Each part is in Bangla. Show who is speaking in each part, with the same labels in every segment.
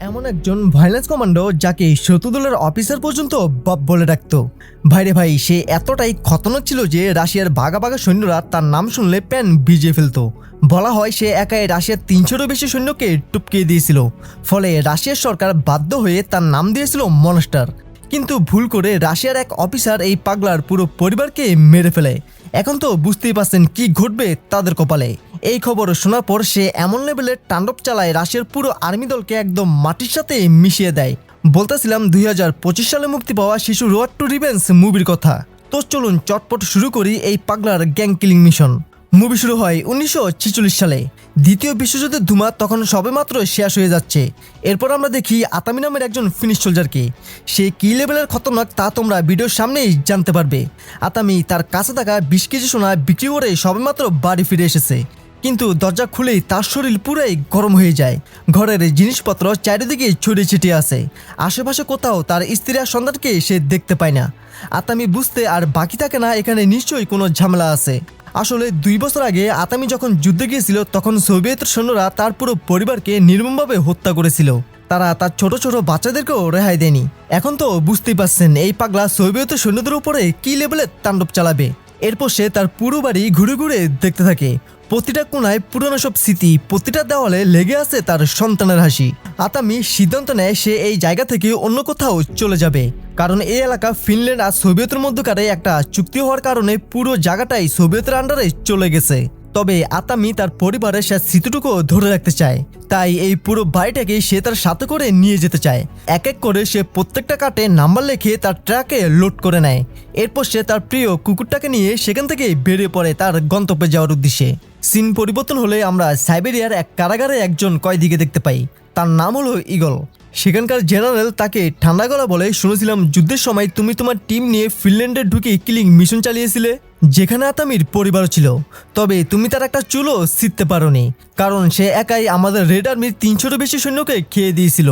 Speaker 1: এমন একজন ভাইলেন্স কমান্ডো যাকে শত্রু দলের অফিসার পর্যন্ত বব বলে ডাকতো। ভাইরে ভাই, সে এতটাই খতরনাক ছিল যে রাশিয়ার বাঘা বাঘা সৈন্যরা তার নাম শুনলে প্যান ভিজিয়ে ফেলতো। বলা হয় সে একাই রাশিয়ার 300-এরও বেশি সৈন্যকে টপকিয়ে দিয়েছিল। ফলে রাশিয়ার সরকার বাধ্য হয়ে তার নাম দিয়েছিল মনস্টার। কিন্তু ভুল করে রাশিয়ার এক অফিসার এই পাগলার পুরো পরিবারকে মেরে ফেলে। এখন তো বুঝতেই পারছেন কি ঘটবে তাদের কপালে। এই খবর শোনার পর সে এমন লেভেলের তাণ্ডব চালায়, রাশিয়ার পুরো আর্মি দলকে একদম মাটির সাথে মিশিয়ে দেয়। বলতেছিলাম 2025 সালে মুক্তি পাওয়া শিশু রোড টু রিভেঞ্জ মুভির কথা। তো চলুন চটপট শুরু করি এই পাগলার গ্যাং কিলিং মিশন। মুভি শুরু হয় 1946 সালে। দ্বিতীয় বিশ্বযুদ্ধের ধুমা তখন সবেমাত্র শেষ হয়ে যাচ্ছে। এরপর আমরা দেখি আতামি নামের একজন ফিনিশ সোলজারকে। সে কি লেভেলের খতরনাক তা তোমরা ভিডিওর সামনেই জানতে পারবে। আতামি তার কাছে থাকা 20 কেজি সোনা বিক্রি করে সবেমাত্র বাড়ি ফিরে এসেছে। কিন্তু দরজা খুলেই তার শরীর পুরাই গরম হয়ে যায়। ঘরের জিনিসপত্র চারিদিকে ছড়িয়ে ছিটিয়ে আছে। আশেপাশে কোথাও তার স্ত্রী আর সন্তানকে সে দেখতে পায় না। আতামি বুঝতে আর বাকি থাকে না, এখানে নিশ্চয়ই কোনো ঝামেলা আছে। আসলে 2 বছর আগে আতামি যখন যুদ্ধে গিয়েছিল তখন সোভিয়েত সৈন্যরা তার পুরো পরিবারকে নির্মমভাবে হত্যা করেছিল। তারা তার ছোট ছোট বাচ্চাদেরকেও রেহাই দেয়নি। এখন তো বুঝতেই পারছেন এই পাগলা সোভিয়েত সৈন্যদের উপরে কি লেভেলের তাণ্ডব চালাবে। এরপর সে তার পুরো বাড়ি ঘুরে ঘুরে দেখতে থাকে। প্রতিটা কোনায় পুরনো সব স্মৃতি, প্রতিটা দেওয়ালে লেগে আছে তার সন্তানের হাসি। আতামি সিদ্ধান্ত নেয় সে এই জায়গা থেকে অন্য কোথাও চলে যাবে, কারণ এই এলাকা ফিনল্যান্ড আর সোভিয়েতের মধ্যকারে একটা চুক্তি হওয়ার কারণে পুরো জায়গাটাই সোভিয়েতের আন্ডারে চলে গেছে। তবে আতামি তার পরিবারের সে স্মৃতিটুকু ধরে রাখতে চায়, তাই এই পুরো বাড়িটাকে সে তার সাথে করে নিয়ে যেতে চায়। এক এক করে সে প্রত্যেকটা কাটে নাম্বার লিখে তার ট্রাকে লোড করে নেয়। এরপর সে তার প্রিয় কুকুরটাকে নিয়ে সেখান থেকে বেরিয়ে পড়ে তার গন্তব্যে যাওয়ার উদ্দেশ্যে। সিন পরিবর্তন হলে আমরা সাইবেরিয়ার এক কারাগারে একজন কয়েদিকে দেখতে পাই। তার নাম হলো ইগল। সেখানকার জেনারেল তাকে ঠান্ডা গলা বলে, শুনেছিলাম যুদ্ধের সময় তুমি তোমার টিম নিয়ে ফিনল্যান্ডে ঢুকে কিলিং মিশন চালিয়েছিলে, যেখানে আতামির পরিবার ছিল। তবে তুমি তার একটা চুলও ছিঁড়তে পারোনি, কারণ সে একাই আমাদের রেড আর্মির 300-এরও বেশি সৈন্যকে খেয়ে দিয়েছিল।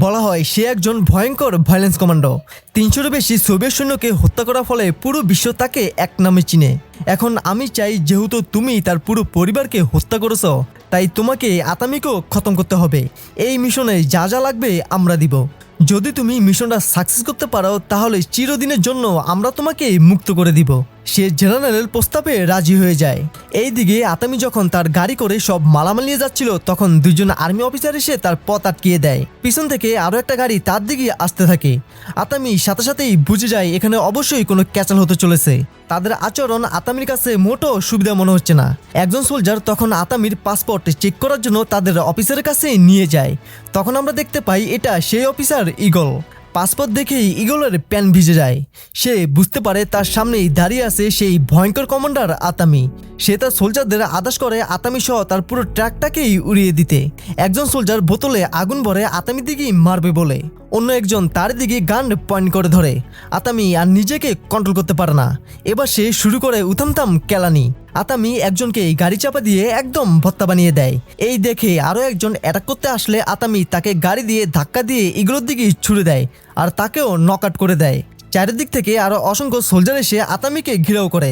Speaker 1: বলা হয় সে একজন ভয়ঙ্কর ভায়োলেন্স কমান্ডো। 300-এরও বেশি সোভিয়েত সৈন্যকে হত্যা করার ফলে পুরো বিশ্ব তাকে এক নামে চিনে। এখন আমি চাই, যেহেতু তুমি তার পুরো পরিবারকে হত্যা করেছ, তাই তোমাকে আতামিকেও খতম করতে হবে। এই মিশনে যা যা লাগবে আমরা দিব। যদি তুমি মিশনটা সাকসেস করতে পারো তাহলে চিরদিনের জন্য আমরা তোমাকে মুক্ত করে দিব। সে জেনারেলের প্রস্তাবে রাজি হয়ে যায়। এইদিকে আতামি যখন তার গাড়ি করে সব মালামাল নিয়ে যাচ্ছিল তখন 2জন আর্মি অফিসার এসে তার পথ আটকিয়ে দেয়। পিছন থেকে আরো একটা গাড়ি তার দিকে আসতে থাকে। আতামি সাথে সাথেই বুঝে যায় এখানে অবশ্যই কোনো ক্যাচাল হতে চলেছে। তাদের আচরণ আতামির কাছে মোটো সুবিধা মনে হচ্ছে না। একজন সোলজার তখন আতামির পাসপোর্ট চেক করার জন্য তাদের অফিসারের কাছে নিয়ে যায়। তখন আমরা দেখতে পাই এটা সেই অফিসার ইগল। পাসপোর্ট দেখেই ইগলের প্যান ভিজে যায়। সে বুঝতে পারে তার সামনেই দাঁড়িয়ে আছে সেই ভয়ঙ্কর কমান্ডার আতামি। সে তার সোলজারদের আদেশ করে আতামি সহ তার পুরো ট্রাকটাকেই উড়িয়ে দিতে। একজন সোলজার বোতলে আগুন ভরে আতামির দিকেই মারবে বলে অন্য একজন তার দিকে গান পয়েন্ট করে ধরে। আতামি আর নিজেকে কন্ট্রোল করতে পারে না। এবার সে শুরু করে উথামথাম কেলানি। আতামি একজনকে গাড়ি চাপা দিয়ে একদম ভত্তা বানিয়ে দেয়। এই দেখে আরো একজন অ্যাটাক করতে আসলে আতামি তাকে গাড়ি দিয়ে ধাক্কা দিয়ে ইগলোর দিকে ছুড়ে দেয় আর তাকেও নকআউট করে দেয়। চারিদিক থেকে আরো অসংখ্য সোলজার এসে আতামিকে ঘিরাও করে।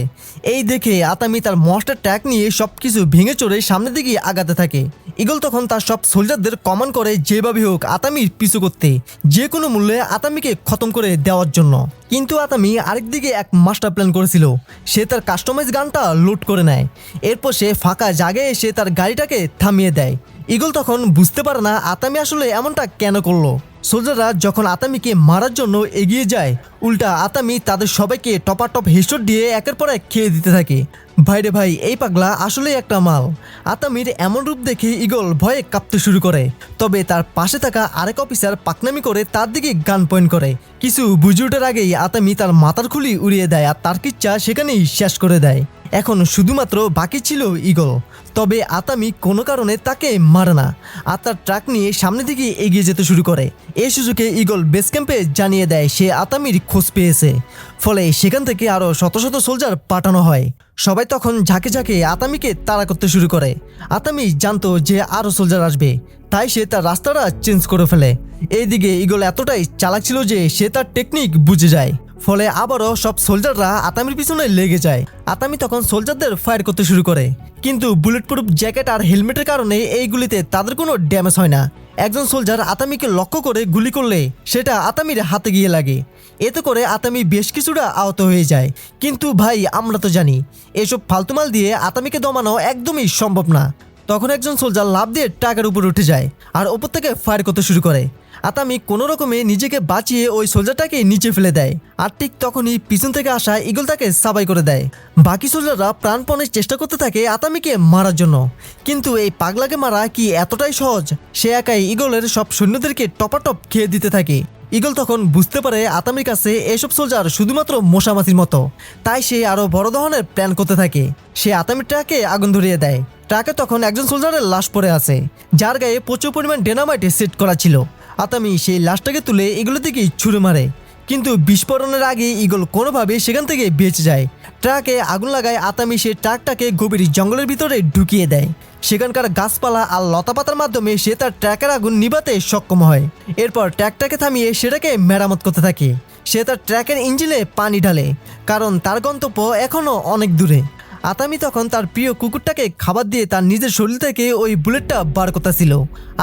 Speaker 1: এই দেখে আতামি তার মনস্টার ট্যাক নিয়ে সবকিছু ভেঙে চড়ে সামনের দিকে আগাতে থাকে। ইগল তখন তার সব সোলজারদের কমান্ড করে যেভাবে হোক আতামির পিছু করতে, যে কোনো মূল্যে আতামিকে খতম করে দেওয়ার জন্য। কিন্তু আতামি আরেকদিকে এক মাস্টার প্ল্যান করেছিল। সে তার কাস্টমাইজ গানটা লোড করে নেয়। এরপর সে ফাঁকা জায়গায় এসে তার গাড়িটাকে থামিয়ে দেয়। ইগল তখন বুঝতে পারে না আতামি আসলে এমনটা কেন করলো। সোলজাররা যখন আতামিকে মারার জন্য এগিয়ে যায়, উল্টা আতামি তাদের সবাইকে টপাটপ হেডশট দিয়ে একের পর এক খেয়ে দিতে থাকে। ভাইরে ভাই, এই পাগলা আসলেই একটা মাল। আতামির এমন রূপ দেখে ইগল ভয়ে কাঁপতে শুরু করে। তবে তার পাশে থাকা আরেক অফিসার পাকনামি করে তার দিকে গান পয়েন্ট করে। কিছু বুঝে ওঠার আগেই আতামি তার মাথার খুলি উড়িয়ে দেয় আর তার কিচ্ছা সেখানেই শেষ করে দেয়। এখন শুধুমাত্র বাকি ছিল ইগল। তবে আতামি কোনো কারণে তাকে মারে না আর তার ট্রাক নিয়ে সামনের দিকে এগিয়ে যেতে শুরু করে। এই সুযোগে ইগল বেস ক্যাম্পে জানিয়ে দেয় সে আতামির খোঁজ পেয়েছে। ফলে সেখান থেকে আরো শত শত সোলজার পাঠানো হয়। সবাই তখন ঝাঁকে ঝাঁকে আতামিকে তাড়া করতে শুরু করে। আতামি জানতো যে আরো সোলজার আসবে, তাই সে তার রাস্তাটা চেঞ্জ করে ফেলে। এইদিকে ইগল এতটাই চালাক ছিল যে সে তার টেকনিক বুঝে যায়। ফলে আবারও সব সোলজাররা আতামির পিছনে লেগে যায়। আতামি তখন সোলজারদের ফায়ার করতে শুরু করে, কিন্তু বুলেট প্রুফ জ্যাকেট আর হেলমেটের কারণে এই গুলিতে তাদের কোনো ড্যামেজ হয় না। একজন সোলজার আতামিকে লক্ষ্য করে গুলি করলে সেটা আতামির হাতে গিয়ে লাগে। এতে করে আতামি বেশ কিছুটা আহত হয়ে যায়। কিন্তু ভাই আমরা তো জানি এসব ফালতুমাল দিয়ে আতামিকে দমানো একদমই সম্ভব না। তখন একজন সোলজার লাফ দিয়ে ট্রাকের উপর উঠে যায় আর ওপর থেকে ফায়ার করতে শুরু করে। আতামি কোনো রকমে নিজেকে বাঁচিয়ে ওই সোলজারটাকে নিচে ফেলে দেয় আর ঠিক তখনই পিছন থেকে আসা ঈগল তাকে সাবাই করে দেয়। বাকি সোলজাররা প্রাণপণের চেষ্টা করতে থাকে আতামিকে মারার জন্য, কিন্তু এই পাগলাকে মারা কি এতটাই সহজ? সে একাই ঈগলের সব সৈন্যদেরকে টপাটপ খেয়ে দিতে থাকে। ঈগল তখন বুঝতে পারে আতামির কাছে এসব সোলজার শুধুমাত্র মশামাছির মতো, তাই সে আরো বড় ধরনের প্ল্যান করতে থাকে। সে আতামির ট্রাকে আগুন ধরিয়ে দেয়। ট্রাকে তখন একজন সোলজারের লাশ পড়ে আছে, যার গায়ে প্রচুর পরিমাণ ডেনামাইট সেট করা ছিল। আতামি সেই লাশটাকে তুলে এগুলোর দিকে ছুঁড়ে মারে, কিন্তু বিস্ফোরণের আগে ঈগল কোনোভাবে সেখান থেকে বেঁচে যায়। ট্রাকে আগুন লাগায় আতামি সে ট্রাকটাকে গভীর জঙ্গলের ভিতরে ঢুকিয়ে দেয়। সেখানকার গাছপালা আর লতাপাতার মাধ্যমে সে তার ট্রাকের আগুন নিভাতে সক্ষম হয়। এরপর ট্রাকটাকে থামিয়ে সেটাকে মেরামত করতে থাকে। সে তার ট্রাকের ইঞ্জিনে পানি ঢালে, কারণ তার গন্তব্য এখনও অনেক দূরে। আতামি তখন তার প্রিয় কুকুরটাকে খাবার দিয়ে তার নিজের শরীর থেকে ওই বুলেটটা বার করতেছিল।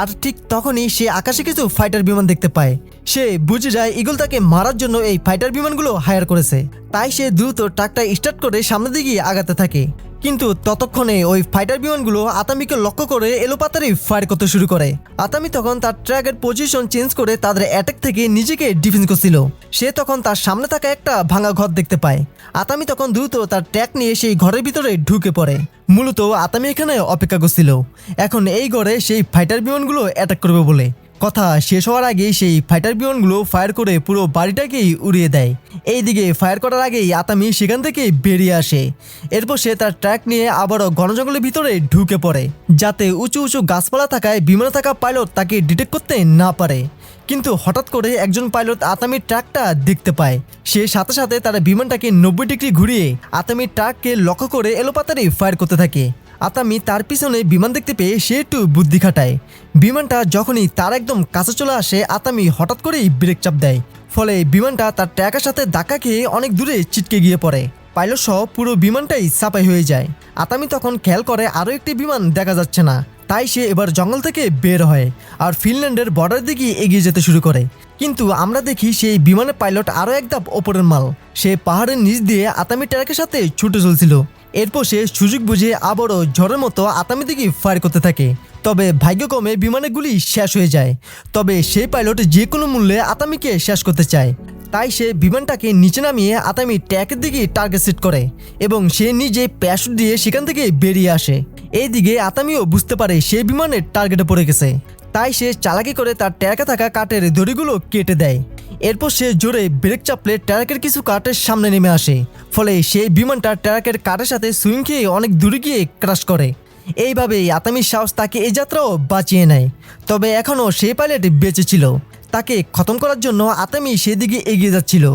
Speaker 1: আর ঠিক তখনই সে আকাশে কিছু ফাইটার বিমান দেখতে পায়। সে বুঝে যায় ঈগল তাকে মারার জন্য এই ফাইটার বিমানগুলো হায়ার করেছে। তাই সে দ্রুত ট্রাকটা স্টার্ট করে সামনের দিকে আগাতে থাকে। কিন্তু ততক্ষণে ওই ফাইটার বিমানগুলো আতামিকে লক্ষ্য করে এলোপাতাড়ি ফায়ার করতে শুরু করে। আতামি তখন তার ট্র্যাকের পজিশন চেঞ্জ করে তাদের অ্যাটাক থেকে নিজেকে ডিফেন্স করছিল। সে তখন তার সামনে থাকা একটা ভাঙা ঘর দেখতে পায়। আতামি তখন দ্রুত তার ট্র্যাক নিয়ে সেই ঘরের ভিতরে ঢুকে পড়ে। মূলত আতামি এখানে অপেক্ষা করছিল এখন এই ঘরে সেই ফাইটার বিমানগুলো অ্যাটাক করবে বলে। কথা শেষ হওয়ার আগেই সেই ফাইটার বিমানগুলো ফায়ার করে পুরো বাড়িটাকেই উড়িয়ে দেয়। এইদিকে ফায়ার করার আগেই আতামি সেখান থেকে বেরিয়ে আসে। এরপর সে তার ট্রাক নিয়ে আবারও ঘন জঙ্গলের ভিতরে ঢুকে পড়ে, যাতে উঁচু উঁচু গাছপালা থাকায় বিমানে থাকা পাইলট তাকে ডিটেক্ট করতে না পারে। কিন্তু হঠাৎ করে একজন পাইলট আতামির ট্রাকটা দেখতে পায়। সে সাথে সাথে তার বিমানটাকে 90 ডিগ্রি ঘুরিয়ে আতামির ট্রাককে লক্ষ্য করে এলোপাতাড়ি ফায়ার করতে থাকে। আতামি তার পিছনে বিমান দেখতে পেয়ে সে একটু বুদ্ধি খাটায়। বিমানটা যখনই তার একদম কাছে চলে আসে আতামি হঠাৎ করেই ব্রেক চাপ দেয়। ফলে বিমানটা তার ট্র্যাকের সাথে ধাক্কা খেয়ে অনেক দূরে ছিটকে গিয়ে পড়ে। পাইলট সহ পুরো বিমানটাই চাপাই হয়ে যায়। আতামি তখন খেয়াল করে আরও একটি বিমান দেখা যাচ্ছে না, তাই সে এবার জঙ্গল থেকে বের হয় আর ফিনল্যান্ডের বর্ডার দিকে এগিয়ে যেতে শুরু করে। কিন্তু আমরা দেখি সেই বিমানের পাইলট আরও এক ধাপ ওপরের মাল। সে পাহাড়ের নিচ দিয়ে আতামি ট্র্যাকের সাথে ছুটে চলছিল। এরপর সে সুযোগ বুঝে আবারও ঝড়ের মতো আতামি দিকে ফায়ার করতে থাকে। তবে ভাগ্যক্রমে বিমানের গুলি শেষ হয়ে যায়। তবে সেই পাইলট যে কোনো মূল্যে আতামিকে শেষ করতে চায়, তাই সে বিমানটাকে নিচে নামিয়ে আতামি ট্র্যাকের দিকে টার্গেট সেট করে এবং সে নিজে প্যারাশুট দিয়ে সেখান থেকে বেরিয়ে আসে। এইদিকে আতামিও বুঝতে পারে সে বিমানের টার্গেটে পড়ে গেছে, তাই সে চালাকি করে তার ট্র্যাকে থাকা কাঠের দড়িগুলো কেটে দেয়। এরপর সে জোরে ব্রেক চাপলে ট্র্যাকের কিছু কাঠের সামনে নেমে আসে। ফলে সেই বিমানটা ট্র্যাকের কাঠের সাথে সুইং খেয়ে অনেক দূরে গিয়ে ক্রাশ করে। এইভাবেই আতামির সাহস তাকে এই যাত্রাও বাঁচিয়ে নেয়। তবে এখনও সেই পাইলট বেঁচে ছিল। তাকে খতম করার জন্য আতামি সেদিকে এগিয়ে যাচ্ছিল।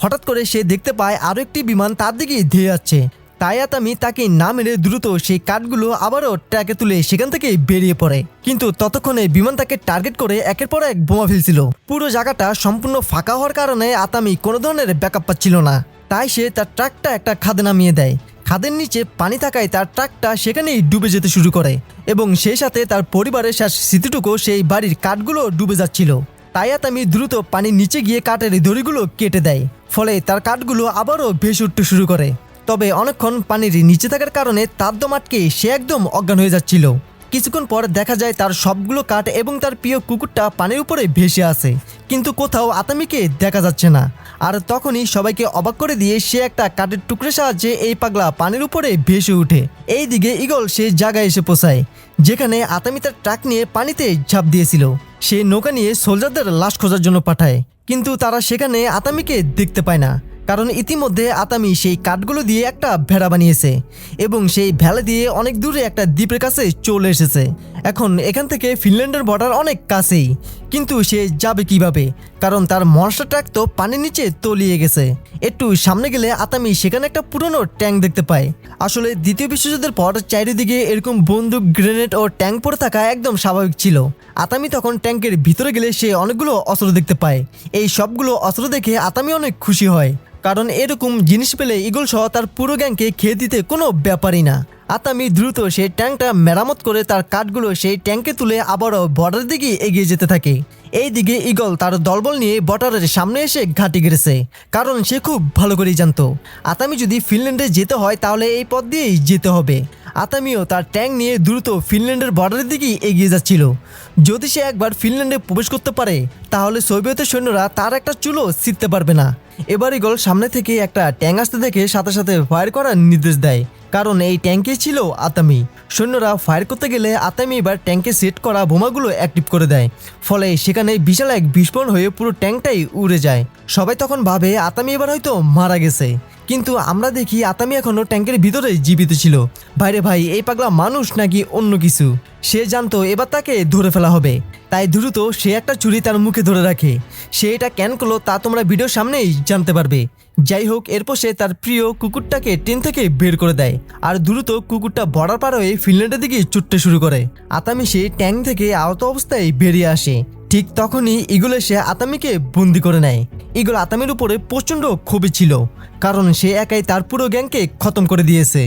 Speaker 1: হঠাৎ করে সে দেখতে পায় আরও একটি বিমান তার দিকে ধেয়ে যাচ্ছে। তাই আতামি তাকে না মেরে দ্রুত সেই কাঠগুলো আবারও ট্র্যাকে তুলে সেখান থেকে বেরিয়ে পড়ে। কিন্তু ততক্ষণে বিমান তাকে টার্গেট করে একের পর এক বোমা ফেলছিল। পুরো জায়গাটা সম্পূর্ণ ফাঁকা হওয়ার কারণে আতামি কোনো ধরনের ব্যাকআপ পাচ্ছিল না। তাই সে তার ট্রাকটা একটা খাদে নামিয়ে দেয়। খাদের নিচে পানি থাকায় তার ট্রাকটা সেখানেই ডুবে যেতে শুরু করে এবং সেই সাথে তার পরিবারের শেষ স্মৃতিটুকু সেই বাড়ির কাঠগুলো ডুবে যাচ্ছিল। তাই আতামি দ্রুত পানির নিচে গিয়ে কাঠের দড়িগুলো কেটে দেয়। ফলে তার কাঠগুলো আবারও ভেসে উঠতে শুরু করে। তবে অনেকক্ষণ পানির নিচে থাকার কারণে তার দম আটকে সে একদম অজ্ঞান হয়ে যাচ্ছিল। কিছুক্ষণ পর দেখা যায় তার সবগুলো কাঠ এবং তার প্রিয় কুকুরটা পানির উপরে ভেসে আসে, কিন্তু কোথাও আতামিকে দেখা যাচ্ছে না। আর তখনই সবাইকে অবাক করে দিয়ে সে একটা কাঠের টুকরের সাহায্যে এই পাগলা পানির উপরে ভেসে ওঠে। এইদিকে ঈগল সে জায়গায় এসে পৌঁছায় যেখানে আতামি তার ট্রাক নিয়ে পানিতে ঝাঁপ দিয়েছিল। সে নৌকা নিয়ে সোলজারদের লাশ খোঁজার জন্য পাঠায়, কিন্তু তারা সেখানে আতামিকে দেখতে পায় না, কারণ ইতিমধ্যে আতামি সেই কাঠগুলো দিয়ে একটা ভেড়া বানিয়েছে এবং সেই ভেড়া দিয়ে অনেক দূরে একটা দ্বীপের কাছে চলে এসেছে। এখন এখান থেকে ফিনল্যান্ডের বর্ডার অনেক কাছেই, কিন্তু সে যাবে কিভাবে, কারণ তার মনস্টার ট্রাক তো পানির নিচে তলিয়ে গেছে। একটু সামনে গেলে আতামি সেখানে একটা পুরনো ট্যাঙ্ক দেখতে পায়। আসলে দ্বিতীয় বিশ্বযুদ্ধের পর চারিদিকে এরকম বন্দুক, গ্রেনেড ও ট্যাঙ্ক পড়ে থাকা একদম স্বাভাবিক ছিল। আতামি তখন ট্যাঙ্কের ভিতরে গেলে সে অনেকগুলো অস্ত্র দেখতে পায়। এই সবগুলো অস্ত্র দেখে আতামি অনেক খুশি হয়, কারণ এরকম জিনিস পেলে ঈগল সহ তার পুরো গ্যাংকে খেয়ে দিতে কোনো ব্যাপারই না। আতামি দ্রুত সেই ট্যাঙ্কটা মেরামত করে তার কাঠগুলো সেই ট্যাঙ্কে তুলে আবারও বর্ডারের দিকে এগিয়ে যেতে থাকে। এইদিকে ঈগল তার দলবল নিয়ে বর্ডারের সামনে এসে ঘাঁটি গেড়েছে, কারণ সে খুব ভালো করেই জানতো আতামি যদি ফিনল্যান্ডে যেতে হয় তাহলে এই পথ দিয়েই যেতে হবে। আতামিও তার ট্যাঙ্ক নিয়ে দ্রুত ফিনল্যান্ডের বর্ডারের দিকে এগিয়ে যাচ্ছিল। যদি সে একবার ফিনল্যান্ডে প্রবেশ করতে পারে তাহলে সোভিয়েতের সৈন্যরা তার একটা চুলও ছিঁড়তে পারবে না। এবার ঈগল সামনে থেকে একটা ট্যাঙ্ক আসতে দেখে সাথে সাথে ফায়ার করার নির্দেশ দেয়, কারণ এই ট্যাঙ্কে ছিল আতামি। সৈন্যরা ফায়ার করতে গেলে আতামি এবার ট্যাঙ্কে সেট করা বোমাগুলো অ্যাক্টিভ করে দেয়, ফলে সেখানে বিশাল এক বিস্ফোরণ হয়ে পুরো ট্যাঙ্কটাই উড়ে যায়। সবাই তখন ভাবে আতামি এবার হয়তো মারা গেছে, কিন্তু আমরা দেখি আতামি এখনো ট্যাঙ্কের ভিতরে জীবিত ছিল। ভাইরে ভাই, এই পাগলা মানুষ নাকি অন্য কিছু? সে জানতো এবার তাকে ধরে ফেলা হবে, তাই দ্রুত সে একটা ছুরি তার মুখে ধরে রাখে। সে এটা কেন করলো তা তোমরা ভিডিওর সামনেই জানতে পারবে। যাই হোক, এরপর সে তার প্রিয় কুকুরটাকে ট্রেন থেকে বের করে দেয় আর দ্রুত কুকুরটা বর্ডার পার হয়ে ফিনল্যান্ডের দিকে ছুটতে শুরু করে। আতামি সে ট্যাঙ্ক থেকে আহত অবস্থায় বেরিয়ে আসে। ঠিক তখনই ঈগল এসে আতামিকে বন্দি করে নেয়। ঈগল আতামির উপরে প্রচণ্ড ক্ষোভে ছিল, কারণ সে একাই তার পুরো গ্যাংকে খতম করে দিয়েছে।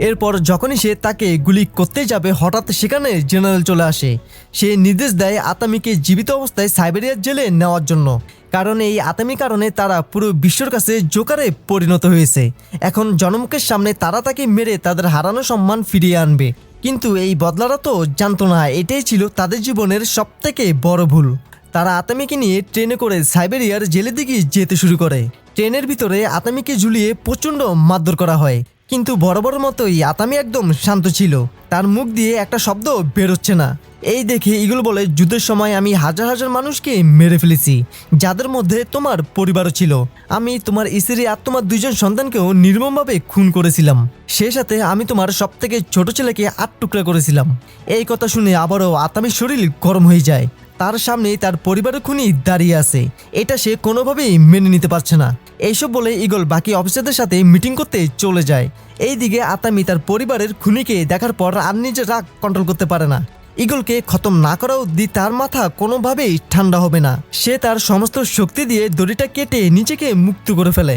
Speaker 1: এরপর যখনই সে তাকে গুলি করতে যাবে হঠাৎ সেখানে জেনারেল চলে আসে। সে নির্দেশ দেয় আতামিকে জীবিত অবস্থায় সাইবেরিয়ার জেলে নেওয়ার জন্য, কারণ এই আতামির কারণে তারা পুরো বিশ্বর কাছে জোকারে পরিণত হয়েছে। এখন জনমুখের সামনে তারা তাকে মেরে তাদের হারানো সম্মান ফিরিয়ে আনবে। কিন্তু এই বদলারা তো জানতো না এটাই ছিল তাদের জীবনের সবথেকে বড় ভুল। তারা আতামিকে নিয়ে ট্রেনে করে সাইবেরিয়ার জেলের দিকে যেতে শুরু করে। ট্রেনের ভিতরে আতামিকে ঝুলিয়ে প্রচণ্ড মারধর করা হয়, কিন্তু বরাবর মতোই আতামি একদম শান্ত ছিল। তার মুখ দিয়ে একটা শব্দ বেরোচ্ছে না। এই দেখে ঈগল বলে, যুদ্ধের সময় আমি হাজার হাজার মানুষকে মেরে ফেলেছি, যাদের মধ্যে তোমার পরিবারও ছিল। আমি তোমার স্ত্রী আর তোমার 2জন সন্তানকেও নির্মমভাবে খুন করেছিলাম। সেই সাথে আমি তোমার সবথেকে ছোট ছেলেকে 8 টুকরা করেছিলাম। এই কথা শুনে আবারও আতামির শরীর গরম হয়ে যায়। তার সামনেই তার পরিবারের খুনি দাঁড়িয়ে আছে, এটা সে কোনোভাবেই মেনে নিতে পারছে না। এইসব বলে ঈগল বাকি অফিসারদের সাথে মিটিং করতে চলে যায়। এইদিকে আতামি তার পরিবারের খুনিকে দেখার পর আর নিজের রাগ কন্ট্রোল করতে পারে না। ঈগলকে খতম না করা অবধি তার মাথা কোনোভাবেই ঠান্ডা হবে না। সে তার সমস্ত শক্তি দিয়ে দড়িটা কেটে নিজেকে মুক্ত করে ফেলে।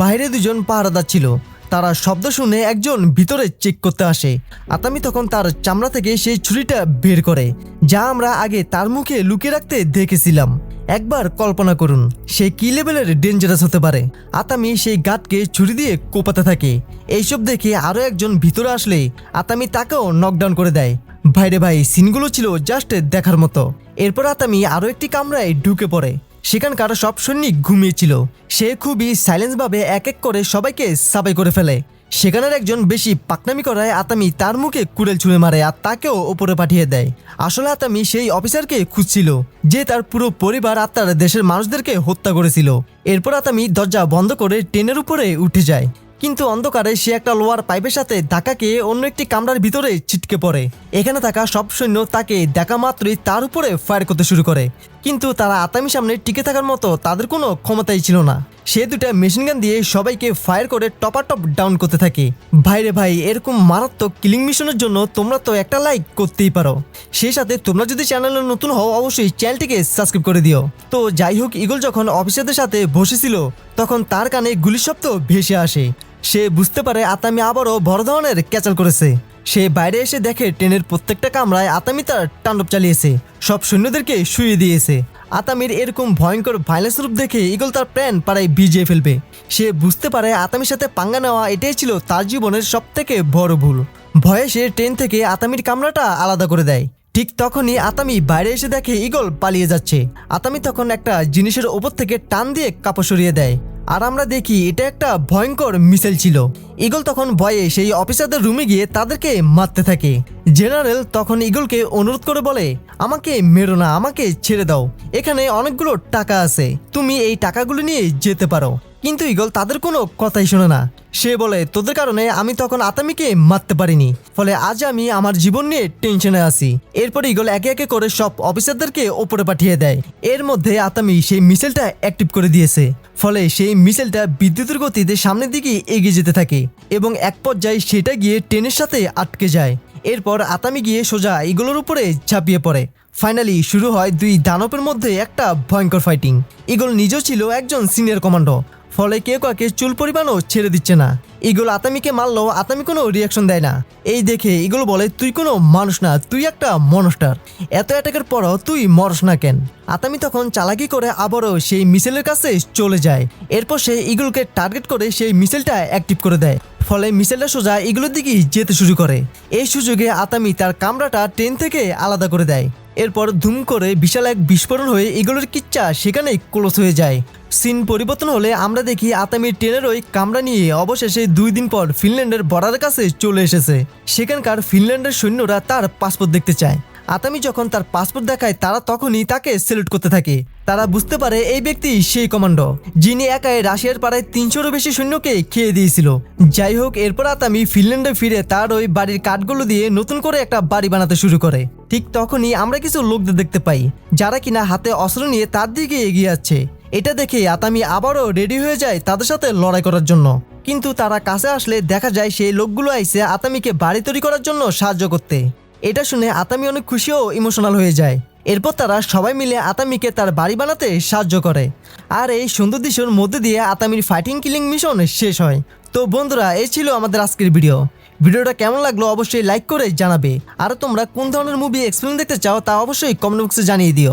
Speaker 1: বাইরে 2জন পাহারাদার ছিল, তারা শব্দ শুনে একজন ভিতরে চেক করতে আসে। আতামি তখন তার চামড়া থেকে সেই ছুরিটা বের করে, যা আমরা আগে তার মুখে লুকিয়ে রাখতে দেখেছিলাম। একবার কল্পনা করুন সে কি লেভেলের ডেঞ্জারাস হতে পারে। আতামি সেই গার্ডকে ছুরি দিয়ে কোপাতে থাকে। এইসব দেখে আরও একজন ভিতরে আসলে আতামি তাকেও নকডাউন করে দেয়। ভাইরে ভাই, সিনগুলো ছিল জাস্ট দেখার মতো। এরপর আতামি আরও একটি কামরায় ঢুকে পড়ে। সেখানকার সব সৈনিক ঘুমিয়েছিল। সে খুবই সাইলেন্সভাবে এক এক করে সবাইকে সাবাই করে ফেলে। সেখানের একজন বেশি পাকনামি করায় আতামি তার মুখে কুড়েল ছুঁড়ে মারে আর তাকেও ওপরে পাঠিয়ে দেয়। আসলে আতামি সেই অফিসারকে খুঁজছিল যে তার পুরো পরিবার আর তার দেশের মানুষদেরকে হত্যা করেছিল। এরপর আতামি দরজা বন্ধ করে ট্রেনের উপরে উঠে যায়, কিন্তু অন্ধকারে সে একটা লোহার পাইপের সাথে ধাক্কা খেয়ে অন্য একটি কামরার ভিতরে ছিটকে পড়ে। এখানে থাকা সব সৈন্য তাকে দেখা মাত্রই তার উপরে ফায়ার করতে শুরু করে, কিন্তু তারা আতামির সামনে টিকে থাকার মতো তাদের কোনো ক্ষমতাই ছিল না। সে 2টা মেশিন গান দিয়ে সবাইকে ফায়ার করে টপাটপ ডাউন করতে থাকে। ভাইরে ভাই, এরকম মারাত্মক কিলিং মিশনের জন্য তোমরা তো একটা লাইক করতেই পারো। সেই সাথে তোমরা যদি চ্যানেলে নতুন হও অবশ্যই চ্যানেলটিকে সাবস্ক্রাইব করে দিও। তো যাই হোক, ঈগল যখন অফিসারদের সাথে বসেছিল তখন তার কানে গুলির শব্দ ভেসে আসে। সে বুঝতে পারে আতামি আবারও বড় ধরনের ক্যাচাল করেছে। সে বাইরে এসে দেখে ট্রেনের প্রত্যেকটা কামরায় আতামি তার তাণ্ডব চালিয়েছে, সব সৈন্যদেরকে শুইয়ে দিয়েছে। আতামির এরকম ভয়ঙ্কর ভাইলেন্স রূপ দেখে ঈগল তার প্ল্যান পাড়ায় ভিজিয়ে ফেলবে। সে বুঝতে পারে আতামির সাথে পাঙ্গা নেওয়া এটাই ছিল তার জীবনের সবথেকে বড় ভুল। ভয়ে সে ট্রেন থেকে আতামির কামরাটা আলাদা করে দেয়। ঠিক তখনই আতামি বাইরে এসে দেখে ঈগল পালিয়ে যাচ্ছে। আতামি তখন একটা জিনিসের ওপর থেকে টান দিয়ে কাপড় সরিয়ে দেয়, আর আমরা দেখি এটা একটা ভয়ঙ্কর মিসাইল ছিল। ঈগল তখন ভয়ে সেই অফিসারদের রুমে গিয়ে তাদেরকে মারতে থাকে। জেনারেল তখন ঈগলকে অনুরোধ করে বলে, আমাকে মেরো না, আমাকে ছেড়ে দাও, এখানে অনেকগুলো টাকা আছে, তুমি এই টাকাগুলো নিয়ে যেতে পারো। কিন্তু ঈগল তাদের কোনো কথাই শোনে না। সে বলে, তোদের কারণে আমি তখন আতামিকে মারতে পারিনি, ফলে আজ আমি আমার জীবন নিয়ে টেনশনে আছি। এরপর ঈগল একে একে করে সব অফিসারদেরকে ওপরে পাঠিয়ে দেয়। এর মধ্যে আতামি সেই মিসাইলটা অ্যাক্টিভ করে দিয়েছে, ফলে সেই মিসাইলটা বিদ্যুতের গতিতে সামনের দিকে এগিয়ে যেতে থাকে এবং এক পর্যায়ে সেটা গিয়ে ট্রেনের সাথে আটকে যায়। এরপর আতামি গিয়ে সোজা ঈগলের উপরে ঝাঁপিয়ে পড়ে। ফাইনালি শুরু হয় 2 দানবের মধ্যে একটা ভয়ঙ্কর ফাইটিং। ঈগল নিজেও ছিল একজন সিনিয়র কমান্ডো, ফলে কেউ কাউকে চুল পরিমাণও ছেড়ে দিচ্ছে না। ইগল আতামিকে মারলেও আতামি কোনো রিয়াকশন দেয় না। এই দেখে ইগল বলে, তুই কোনো মানুষ না, তুই একটা মনস্টার। এত অ্যাটাকের পরও তুই মরস না কেন? আতামি তখন চালাকি করে আবারও সেই মিসাইলের কাছে চলে যায়। এরপর সে ইগলকে টার্গেট করে সেই মিসাইলটা অ্যাক্টিভ করে দেয়। ফলে মিসাইলটা সোজা ইগলের দিকেই যেতে শুরু করে। এই সুযোগে আতামি তার কামরাটা ট্রেন থেকে আলাদা করে দেয়। এরপর ধুম করে বিশাল এক বিস্ফোরণ হয়ে ইগলের কিচ্ছা সেখানেই ক্লোজ হয়ে যায়। সিন পরিবর্তন হলে আমরা দেখি আতামির ট্রেনের ওই কামরা নিয়ে অবশেষে 2 দিন পর ফিনল্যান্ডের বর্ডারের কাছে চলে এসেছে। সেখানকার ফিনল্যান্ডের সৈন্যরা তার পাসপোর্ট দেখতে চায়। আতামি যখন তার পাসপোর্ট দেখায় তারা তখনই তাকে সেলুট করতে থাকে। তারা বুঝতে পারে এই ব্যক্তি সেই কমান্ডো যিনি একাই রাশিয়ার প্রায় 300-এরও বেশি সৈন্যকে খেয়ে দিয়েছিল। যাই হোক, এরপর আতামি ফিনল্যান্ডে ফিরে তার ওই বাড়ির কাঠগুলো দিয়ে নতুন করে একটা বাড়ি বানাতে শুরু করে। ঠিক তখনই আমরা কিছু লোকদের দেখতে পাই যারা কিনা হাতে অস্ত্র নিয়ে তার দিকে এগিয়ে যাচ্ছে। এটা দেখে আতামি আবারও রেডি হয়ে যায় তাদের সাথে লড়াই করার জন্য। কিন্তু তারা কাছে আসলে দেখা যায় সেই লোকগুলো আইছে আতামিকে বাড়ি তৈরি করার জন্য সাহায্য করতে। এটা শুনে আতামি অনেক খুশি ও ইমোশনাল হয়ে যায়। এরপর তারা সবাই মিলে আতামিকে তার বাড়ি বানাতে সাহায্য করে। আর এই সুন্দর দৃশ্যের মধ্যে দিয়ে আতামির ফাইটিং কিলিং মিশন শেষ হয়। তো বন্ধুরা, এই ছিল আমাদের আজকের ভিডিওটা কেমন লাগলো অবশ্যই লাইক করে জানাবে। আর তোমরা কোন ধরনের মুভি এক্সপ্লেন দেখতে চাও তা অবশ্যই কমেন্ট বক্সে জানিয়ে দিও।